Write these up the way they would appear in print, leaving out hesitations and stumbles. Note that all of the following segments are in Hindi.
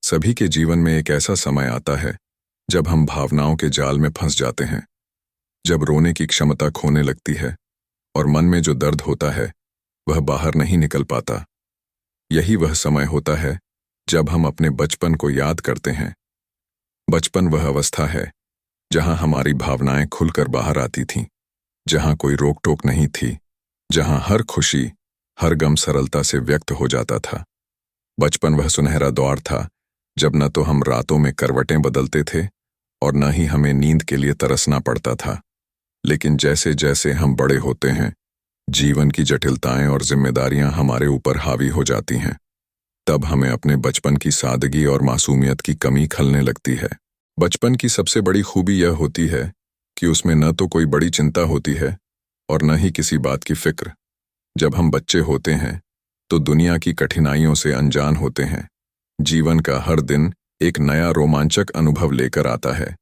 सभी के जीवन में एक ऐसा समय आता है जब हम भावनाओं के जाल में फंस जाते हैं, जब रोने की क्षमता खोने लगती है और मन में जो दर्द होता है वह बाहर नहीं निकल पाता। यही वह समय होता है जब हम अपने बचपन को याद करते हैं। बचपन वह अवस्था है जहां हमारी भावनाएं खुलकर बाहर आती थीं, जहां कोई रोक टोक नहीं थी, जहां हर खुशी, हर गम सरलता से व्यक्त हो जाता था। बचपन वह सुनहरा दौर था जब न तो हम रातों में करवटें बदलते थे और न ही हमें नींद के लिए तरसना पड़ता था। लेकिन जैसे जैसे हम बड़े होते हैं, जीवन की जटिलताएं और जिम्मेदारियां हमारे ऊपर हावी हो जाती हैं। तब हमें अपने बचपन की सादगी और मासूमियत की कमी खलने लगती है। बचपन की सबसे बड़ी खूबी यह होती है कि उसमें न तो कोई बड़ी चिंता होती है और न ही किसी बात की फिक्र। जब हम बच्चे होते हैं तो दुनिया की कठिनाइयों से अनजान होते हैं। जीवन का हर दिन एक नया रोमांचक अनुभव लेकर आता है।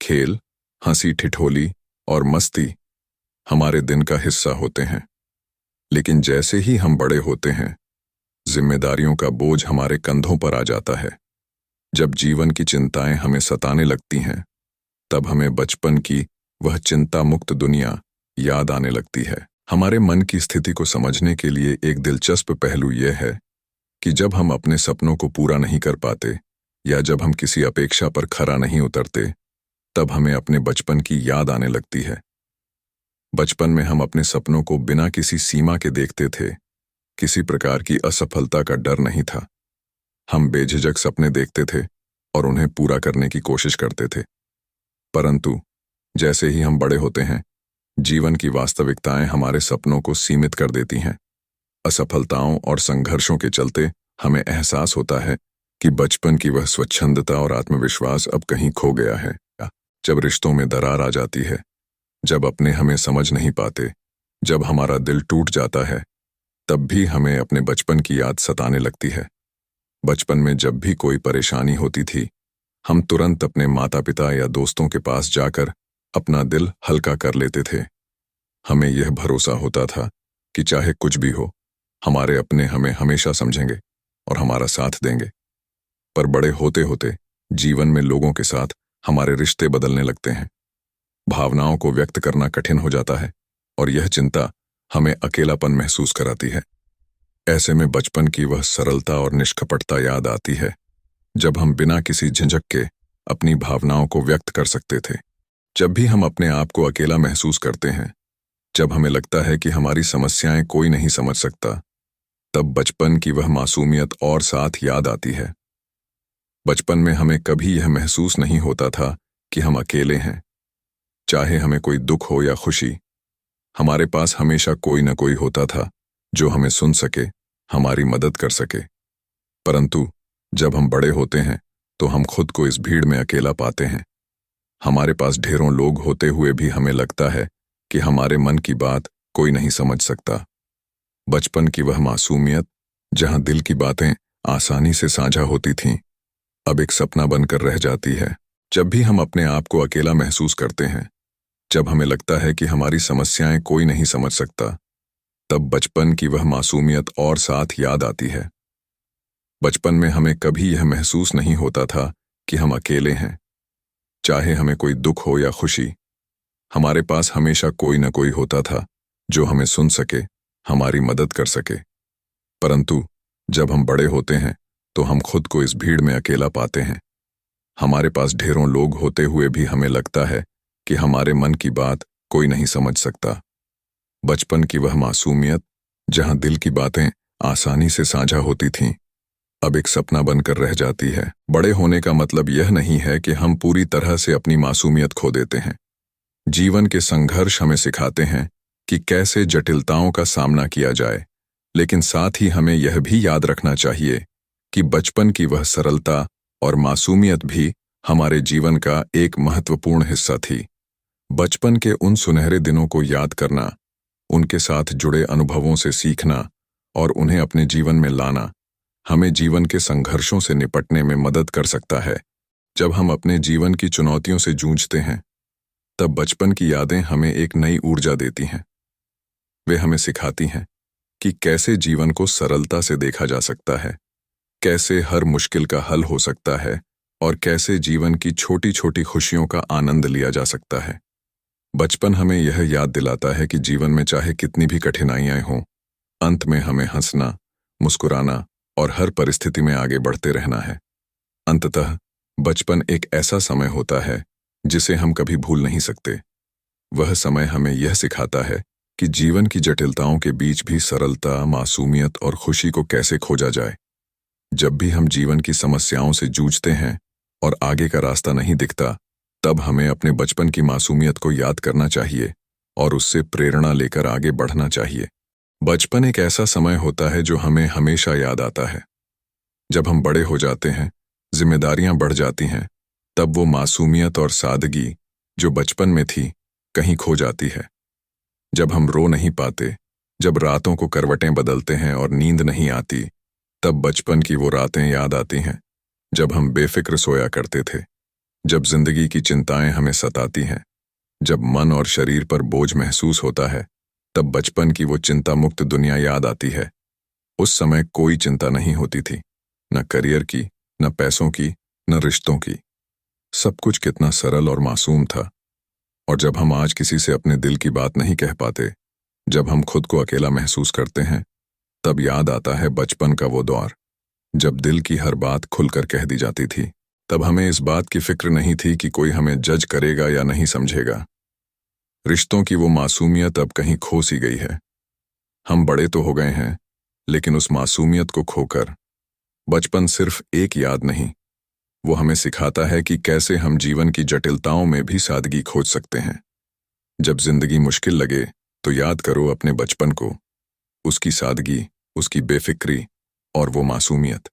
खेल, हंसी ठिठोली और मस्ती हमारे दिन का हिस्सा होते हैं। लेकिन जैसे ही हम बड़े होते हैं, जिम्मेदारियों का बोझ हमारे कंधों पर आ जाता है। जब जीवन की चिंताएं हमें सताने लगती हैं, तब हमें बचपन की वह चिंता मुक्त दुनिया याद आने लगती है। हमारे मन की स्थिति को समझने के लिए एक दिलचस्प पहलू यह है कि जब हम अपने सपनों को पूरा नहीं कर पाते या जब हम किसी अपेक्षा पर खरा नहीं उतरते, तब हमें अपने बचपन की याद आने लगती है। बचपन में हम अपने सपनों को बिना किसी सीमा के देखते थे। किसी प्रकार की असफलता का डर नहीं था। हम बेझिझक सपने देखते थे और उन्हें पूरा करने की कोशिश करते थे। परंतु जैसे ही हम बड़े होते हैं, जीवन की वास्तविकताएं हमारे सपनों को सीमित कर देती हैं। असफलताओं और संघर्षों के चलते हमें एहसास होता है कि बचपन की वह स्वच्छंदता और आत्मविश्वास अब कहीं खो गया है। जब रिश्तों में दरार आ जाती है, जब अपने हमें समझ नहीं पाते, जब हमारा दिल टूट जाता है, तब भी हमें अपने बचपन की याद सताने लगती है। बचपन में जब भी कोई परेशानी होती थी, हम तुरंत अपने माता पिता या दोस्तों के पास जाकर अपना दिल हल्का कर लेते थे। हमें यह भरोसा होता था कि चाहे कुछ भी हो, हमारे अपने हमें हमेशा समझेंगे और हमारा साथ देंगे। पर बड़े होते होते जीवन में लोगों के साथ हमारे रिश्ते बदलने लगते हैं। भावनाओं को व्यक्त करना कठिन हो जाता है और यह चिंता हमें अकेलापन महसूस कराती है। ऐसे में बचपन की वह सरलता और निष्कपटता याद आती है, जब हम बिना किसी झिझक के अपनी भावनाओं को व्यक्त कर सकते थे। जब भी हम अपने आप को अकेला महसूस करते हैं, जब हमें लगता है कि हमारी समस्याएं कोई नहीं समझ सकता, तब बचपन की वह मासूमियत और साथ याद आती है। बचपन में हमें कभी यह महसूस नहीं होता था कि हम अकेले हैं। चाहे हमें कोई दुख हो या खुशी, हमारे पास हमेशा कोई न कोई होता था जो हमें सुन सके, हमारी मदद कर सके। परंतु जब हम बड़े होते हैं तो हम खुद को इस भीड़ में अकेला पाते हैं। हमारे पास ढेरों लोग होते हुए भी हमें लगता है कि हमारे मन की बात कोई नहीं समझ सकता। बचपन की वह मासूमियत, जहां दिल की बातें आसानी से साझा होती थीं, अब एक सपना बनकर रह जाती है। जब भी हम अपने आप को अकेला महसूस करते हैं, जब हमें लगता है कि हमारी समस्याएं कोई नहीं समझ सकता, तब बचपन की वह मासूमियत और साथ याद आती है। बचपन में हमें कभी यह महसूस नहीं होता था कि हम अकेले हैं। चाहे हमें कोई दुख हो या खुशी, हमारे पास हमेशा कोई न कोई होता था जो हमें सुन सके, हमारी मदद कर सके। परंतु जब हम बड़े होते हैं तो हम खुद को इस भीड़ में अकेला पाते हैं। हमारे पास ढेरों लोग होते हुए भी हमें लगता है कि हमारे मन की बात कोई नहीं समझ सकता। बचपन की वह मासूमियत, जहां दिल की बातें आसानी से साझा होती थीं, अब एक सपना बनकर रह जाती है। बड़े होने का मतलब यह नहीं है कि हम पूरी तरह से अपनी मासूमियत खो देते हैं। जीवन के संघर्ष हमें सिखाते हैं कि कैसे जटिलताओं का सामना किया जाए, लेकिन साथ ही हमें यह भी याद रखना चाहिए कि बचपन की वह सरलता और मासूमियत भी हमारे जीवन का एक महत्वपूर्ण हिस्सा थी। बचपन के उन सुनहरे दिनों को याद करना, उनके साथ जुड़े अनुभवों से सीखना और उन्हें अपने जीवन में लाना हमें जीवन के संघर्षों से निपटने में मदद कर सकता है। जब हम अपने जीवन की चुनौतियों से जूझते हैं, तब बचपन की यादें हमें एक नई ऊर्जा देती हैं। वे हमें सिखाती हैं कि कैसे जीवन को सरलता से देखा जा सकता है, कैसे हर मुश्किल का हल हो सकता है और कैसे जीवन की छोटी छोटी खुशियों का आनंद लिया जा सकता है। बचपन हमें यह याद दिलाता है कि जीवन में चाहे कितनी भी कठिनाइयां हों, अंत में हमें हंसना, मुस्कुराना और हर परिस्थिति में आगे बढ़ते रहना है। अंततः बचपन एक ऐसा समय होता है जिसे हम कभी भूल नहीं सकते। वह समय हमें यह सिखाता है कि जीवन की जटिलताओं के बीच भी सरलता, मासूमियत और खुशी को कैसे खोजा जाए। जब भी हम जीवन की समस्याओं से जूझते हैं और आगे का रास्ता नहीं दिखता, तब हमें अपने बचपन की मासूमियत को याद करना चाहिए और उससे प्रेरणा लेकर आगे बढ़ना चाहिए। बचपन एक ऐसा समय होता है जो हमें हमेशा याद आता है। जब हम बड़े हो जाते हैं, जिम्मेदारियां बढ़ जाती हैं, तब वो मासूमियत और सादगी जो बचपन में थी कहीं खो जाती है। जब हम रो नहीं पाते, जब रातों को करवटें बदलते हैं और नींद नहीं आती, तब बचपन की वो रातें याद आती हैं जब हम बेफिक्र सोया करते थे, जब जिंदगी की चिंताएं हमें सताती हैं, जब मन और शरीर पर बोझ महसूस होता है, तब बचपन की वो चिंता मुक्त दुनिया याद आती है। उस समय कोई चिंता नहीं होती थी, न करियर की, न पैसों की, न रिश्तों की। सब कुछ कितना सरल और मासूम था। और जब हम आज किसी से अपने दिल की बात नहीं कह पाते, जब हम खुद को अकेला महसूस करते हैं, तब याद आता है बचपन का वो दौर जब दिल की हर बात खुलकर कह दी जाती थी। तब हमें इस बात की फिक्र नहीं थी कि कोई हमें जज करेगा या नहीं समझेगा। रिश्तों की वो मासूमियत अब कहीं खो सी गई है। हम बड़े तो हो गए हैं, लेकिन उस मासूमियत को खोकर बचपन सिर्फ एक याद नहीं, वो हमें सिखाता है कि कैसे हम जीवन की जटिलताओं में भी सादगी खोज सकते हैं। जब जिंदगी मुश्किल लगे तो याद करो अपने बचपन को, उसकी सादगी, उसकी बेफिक्री और वो मासूमियत।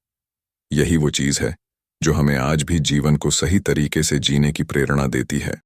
यही वो चीज़ है जो हमें आज भी जीवन को सही तरीके से जीने की प्रेरणा देती है।